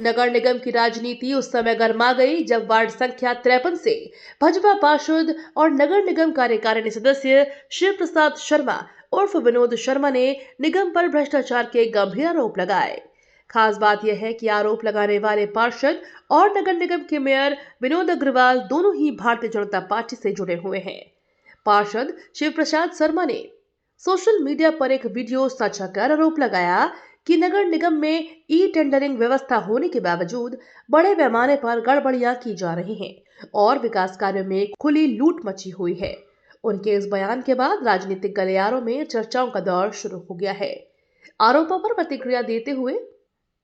नगर निगम की राजनीति उस समय गर्मा गई जब वार्ड संख्या 53 से भाजपा पार्षद और नगर निगम कार्यकारिणी सदस्य शिव प्रसाद शर्मा उर्फ विनोद शर्मा ने निगम पर भ्रष्टाचार के गंभीर आरोप लगाए। खास बात यह है कि आरोप लगाने वाले पार्षद और नगर निगम के मेयर विनोद अग्रवाल दोनों ही भारतीय जनता पार्टी से जुड़े हुए हैं। पार्षद शिव प्रसाद शर्मा ने सोशल मीडिया पर एक वीडियो साझा कर आरोप लगाया कि नगर निगम में ई टेंडरिंग व्यवस्था होने के बावजूद बड़े पैमाने पर गड़बड़ियां की जा रही हैं और विकास कार्यों में खुली लूट मची हुई है। उनके इस बयान के बाद राजनीतिक गलियारों में चर्चाओं का दौर शुरू हो गया है। आरोपों पर प्रतिक्रिया देते हुए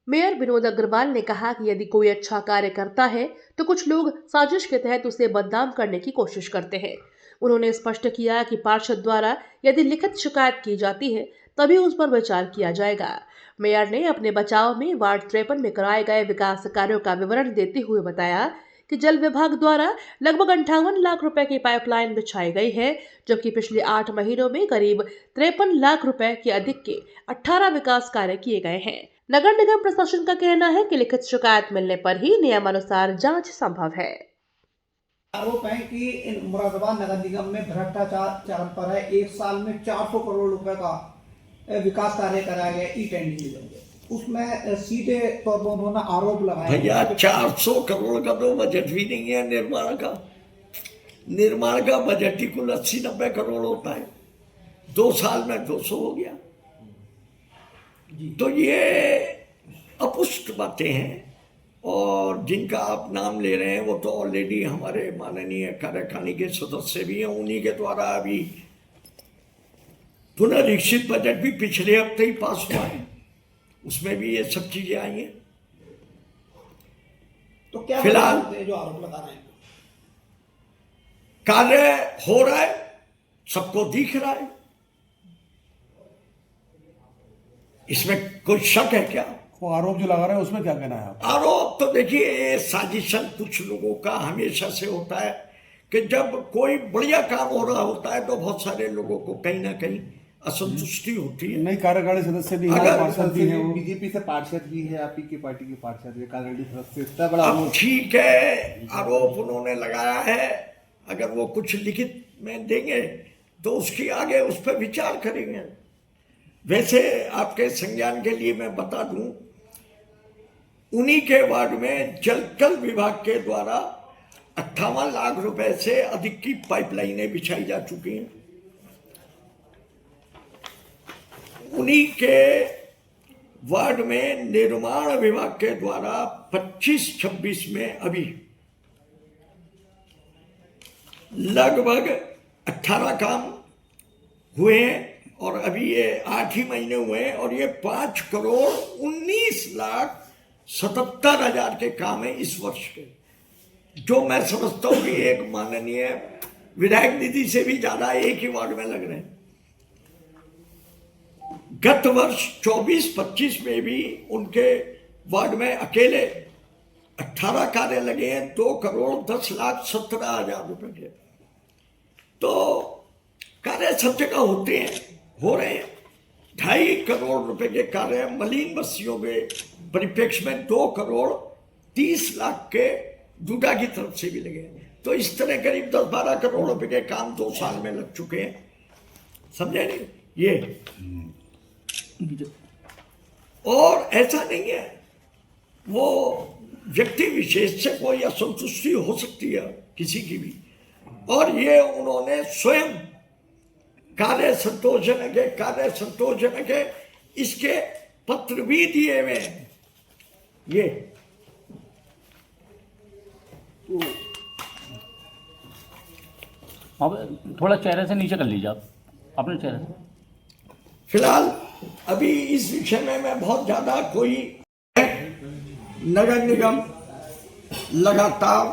मेयर विनोद अग्रवाल ने कहा कि यदि कोई अच्छा कार्य करता है तो कुछ लोग साजिश के तहत उसे बदनाम करने की कोशिश करते हैं। उन्होंने स्पष्ट किया कि पार्षद द्वारा यदि लिखित शिकायत की जाती है तभी उस पर विचार किया जाएगा। मेयर ने अपने बचाव में वार्ड 53 में कराए गए विकास कार्यों का विवरण देते हुए बताया कि जल विभाग द्वारा लगभग 58 लाख रुपए की पाइपलाइन बिछाई गई है, जबकि पिछले 8 महीनों में करीब 53 लाख रुपए के अधिक के 18 विकास कार्य किए गए हैं। नगर निगम प्रशासन का कहना है कि लिखित शिकायत मिलने पर ही नियमानुसार जांच संभव है। आरोप है कि मुरादाबाद नगर निगम में भ्रष्टाचार चरम पर है। एक साल में 400 करोड़ रुपए का विकास कार्य कराया गया ई टेंडरिंग, उसमें सीधे तौर पर उन्होंने आरोप लगाया। भैया 400 करोड़ का तो बजट भी नहीं है निर्माण का। निर्माण का बजट ही कुल 80-90 करोड़ होता है, 2 साल में 200 हो गया। तो ये अपुष्ट बातें हैं और जिनका आप नाम ले रहे हैं वो तो ऑलरेडी हमारे माननीय कार्यकारिणी के सदस्य भी हैं। उन्हीं के द्वारा अभी पुनरीक्षित बजट भी पिछले हफ्ते ही पास हुआ है, उसमें भी ये सब चीजें आई हैं। तो क्या फिलहाल जो आरोप लगा रहे हैं, कार्य हो रहा है, सबको दिख रहा है, इसमें कोई शक है क्या? वो आरोप जो लगा रहे हैं उसमें क्या कहना है आप? आरोप तो देखिए साजिशन कुछ लोगों का हमेशा से होता है कि जब कोई बढ़िया काम हो रहा होता है तो बहुत सारे लोगों को कहीं ना कहीं असंतुष्टि होती है। नई कार्यकारिणी सदस्य भी है, पार्षद भी है, वो बीजेपी से पार्षद भी है, आप ही की पार्टी के पार्षद है, कार्यकारिणी सदस्य इतना बड़ा अब ठीक है, आरोप उन्होंने लगाया है, अगर वो कुछ लिखित में देंगे तो उसकी आगे उस पर विचार करेंगे। वैसे आपके संज्ञान के लिए मैं बता दूं, उन्हीं के वार्ड में जल विभाग के द्वारा 58 लाख रुपए से अधिक की पाइपलाइनें बिछाई जा चुकी हैं। उन्हीं के वार्ड में निर्माण विभाग के द्वारा 25-26 में अभी लगभग 18 काम हुए हैं और अभी ये 8 ही महीने हुए हैं और ये 5,19,77,000 के काम है इस वर्ष के, जो मैं समझता हूं कि एक माननीय विधायक निधि से भी ज्यादा एक ही वार्ड में लग रहे हैं। गत वर्ष 24-25 में भी उनके वार्ड में अकेले 18 कार्य लगे हैं, 2,10,17,000 रुपए के। तो कार्य सब जगह होते हैं, हो रहे हैं। 2.5 करोड़ रुपए के कार्य मलिन बस्तियों के परिप्रेक्ष्य में 2,30,00,000 के डूडा की तरफ से भी लगे हैं। तो इस तरह करीब 10-12 करोड़ रुपए के काम 2 साल में लग चुके हैं, समझे नहीं ये। और ऐसा नहीं है, वो व्यक्ति विशेष से कोई असंतुष्टि हो सकती है किसी की भी, और ये उन्होंने स्वयं कार्य संतोषजनक है इसके पत्र भी दिए हुए हैं। ये अब थोड़ा चेहरे से नीचे कर लीजिए आप अपने चेहरे से। फिलहाल अभी इस विषय में मैं बहुत ज्यादा कोई, नगर निगम लगातार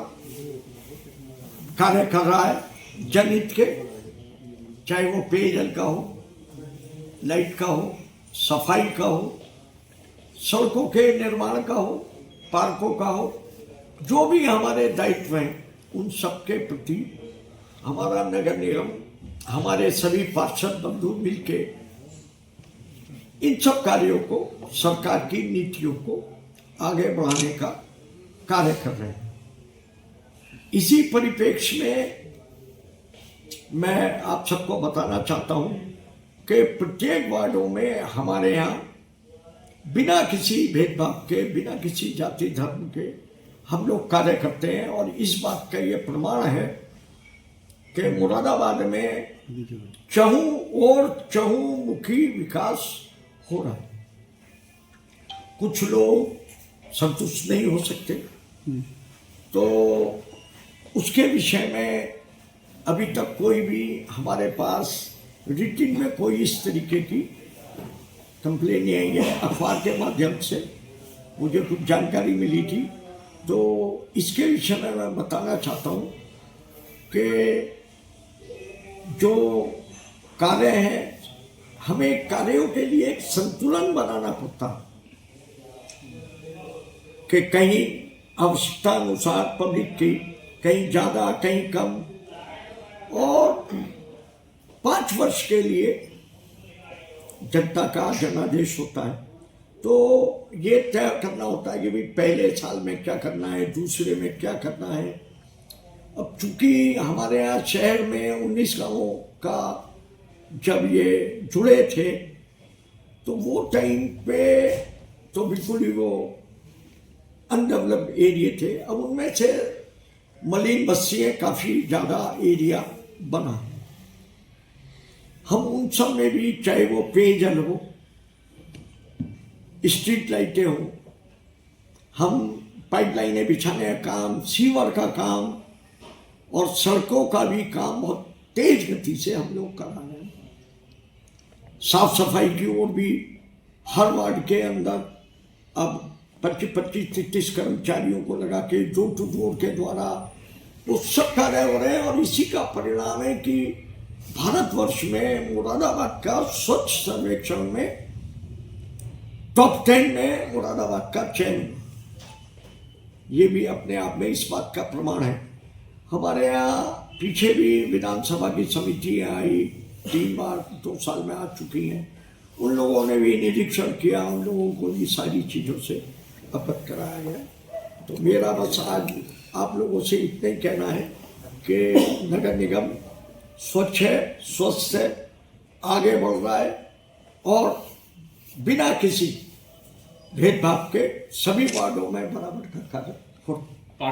कार्य कर रहा है जनहित के, चाहे वो पेयजल का हो, लाइट का हो, सफाई का हो, सड़कों के निर्माण का हो, पार्कों का हो, जो भी हमारे दायित्व हैं उन सब के प्रति हमारा नगर निगम, हमारे सभी पार्षद बंधु मिलके इन सब कार्यों को, सरकार की नीतियों को आगे बढ़ाने का कार्य कर रहे हैं। इसी परिप्रेक्ष्य में मैं आप सबको बताना चाहता हूं कि प्रत्येक वार्डों में हमारे यहाँ बिना किसी भेदभाव के, बिना किसी जाति धर्म के हम लोग कार्य करते हैं। और इस बात का ये प्रमाण है कि मुरादाबाद में चहुमुखी विकास हो रहा है। कुछ लोग संतुष्ट नहीं हो सकते, तो उसके विषय में अभी तक कोई भी हमारे पास रिटिन में कोई इस तरीके की कंप्लेन नहीं आई है। अखबार के माध्यम से मुझे कुछ जानकारी मिली थी, तो इसके विषय में मैं बताना चाहता हूँ कि जो कार्य हैं, हमें कार्यों के लिए एक संतुलन बनाना पड़ता है कि कहीं आवश्यकता अनुसार पब्लिक की कहीं ज़्यादा कहीं कम, और 5 वर्ष के लिए जनता का जनादेश होता है। तो ये तय करना होता है कि भाई पहले साल में क्या करना है, दूसरे में क्या करना है। अब चूंकि हमारे यहाँ शहर में 19 गाँवों का जब ये जुड़े थे, तो वो टाइम पे तो बिल्कुल ही वो अनडेवलप्ड एरिया थे। अब उनमें से मलिन बस्तियाँ काफ़ी ज़्यादा एरिया बना। हम उन सब में भी, चाहे वो पेयजल हो, स्ट्रीट लाइटें हो, हम पाइपलाइनें बिछाने का काम, सीवर का काम और सड़कों का भी काम बहुत तेज गति से हम लोग कर रहे हैं। साफ सफाई की ओर भी हर वार्ड के अंदर अब 25-30 कर्मचारियों को लगा के डोर टू डोर के द्वारा वो सब कार्य हो रहे हैं। और इसी का परिणाम है कि भारतवर्ष में मुरादाबाद का स्वच्छ सर्वेक्षण में टॉप 10 में मुरादाबाद का चयन, ये भी अपने आप में इस बात का प्रमाण है। हमारे यहाँ पीछे भी विधानसभा की समितियाँ आई, 3 बार 2 साल में आ चुकी हैं। उन लोगों ने भी निरीक्षण किया, उन लोगों को भी सारी चीज़ों से अवगत कराया गया। तो मेरा बस आज आप लोगों से इतना ही कहना है कि नगर निगम स्वच्छ है, स्वस्थ है, आगे बढ़ रहा है और बिना किसी भेदभाव के सभी वार्डों में बराबर का कार्य हो रहा है।